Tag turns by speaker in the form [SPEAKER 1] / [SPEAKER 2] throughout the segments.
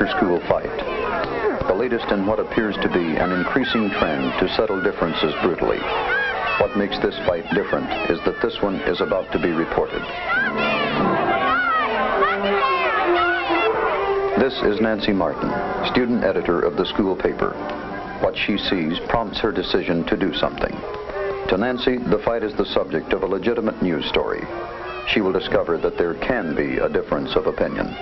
[SPEAKER 1] after-school fight. The latest in what appears to be an increasing trend to settle differences brutally. What makes this fight different is that this one is about to be reported. This is Nancy Martin, student editor of the school paper. What she sees prompts her decision to do something. To Nancy, the fight is the subject of a legitimate news story. She will discover that there can be a difference of opinion.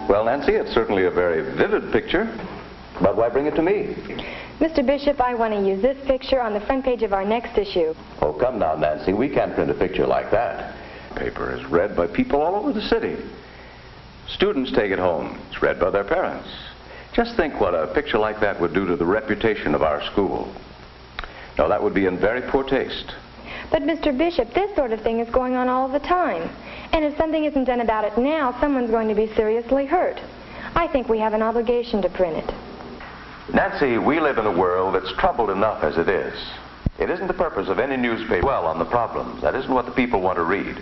[SPEAKER 2] Well, Nancy, it's certainly a very vivid picture, but why bring it to me?
[SPEAKER 3] Mr. Bishop, I want to use this picture on the front page of our next issue.
[SPEAKER 2] Oh, come now, Nancy, we can't print a picture like that. The paper is read by people all over the city. Students take it home. It's read by their parents. Just think what a picture like that would do to the reputation of our school. No, that would be in very poor taste.
[SPEAKER 3] But, Mr. Bishop, this sort of thing is going on all the time. And if something isn't done about it now, someone's going to be seriously hurt. I think we have an obligation to print it.
[SPEAKER 2] Nancy, we live in a world that's troubled enough as it is. It isn't the purpose of any newspaper dwell on the problems. That isn't what the people want to read.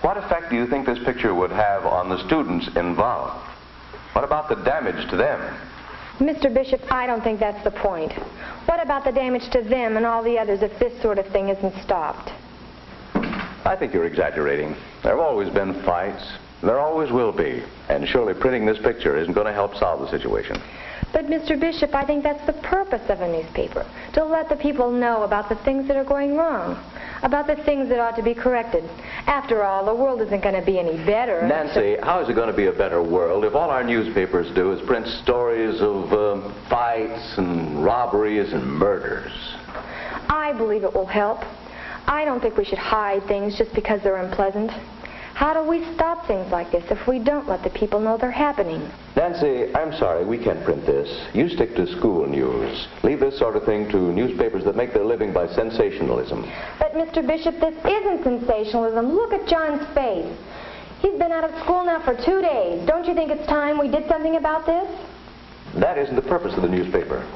[SPEAKER 2] What effect do you think this picture would have on the students involved? What about the damage to them?
[SPEAKER 3] Mr. Bishop, I don't think that's the point. What about the damage to them and all the others if this sort of thing isn't stopped?
[SPEAKER 2] I think you're exaggerating. There have always been fights. There always will be. And surely printing this picture isn't going to help solve the situation.
[SPEAKER 3] But, Mr. Bishop, I think that's the purpose of a newspaper, to let the people know about the things that are going wrong, about the things that ought to be corrected. After all, the world isn't going to be any better.
[SPEAKER 2] Nancy, how is it going to be a better world if all our newspapers do is print stories of fights and robberies and murders?
[SPEAKER 3] I believe it will help. I don't think we should hide things just because they're unpleasant. How do we stop things like this if we don't let the people know they're happening?
[SPEAKER 2] Nancy, I'm sorry, we can't print this. You stick to school news. Leave this sort of thing to newspapers that make their living by sensationalism.
[SPEAKER 3] But, Mr. Bishop, this isn't sensationalism. Look at John's face. He's been out of school now for 2 days. Don't you think it's time we did something about this?
[SPEAKER 2] That isn't the purpose of the newspaper.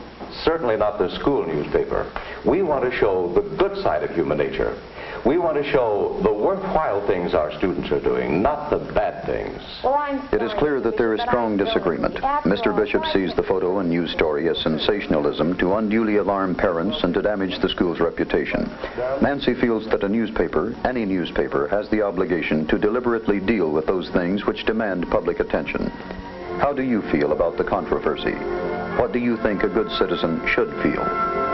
[SPEAKER 2] Certainly not the school newspaper. We want to show the good side of human nature. We want to show the worthwhile things our students are doing, not the bad things.
[SPEAKER 1] It is clear that there is strong disagreement. Mr. Bishop sees the photo and news story as sensationalism to unduly alarm parents and to damage the school's reputation. Nancy feels that a newspaper, any newspaper, has the obligation to deliberately deal with those things which demand public attention. How do you feel about the controversy? What do you think a good citizen should feel?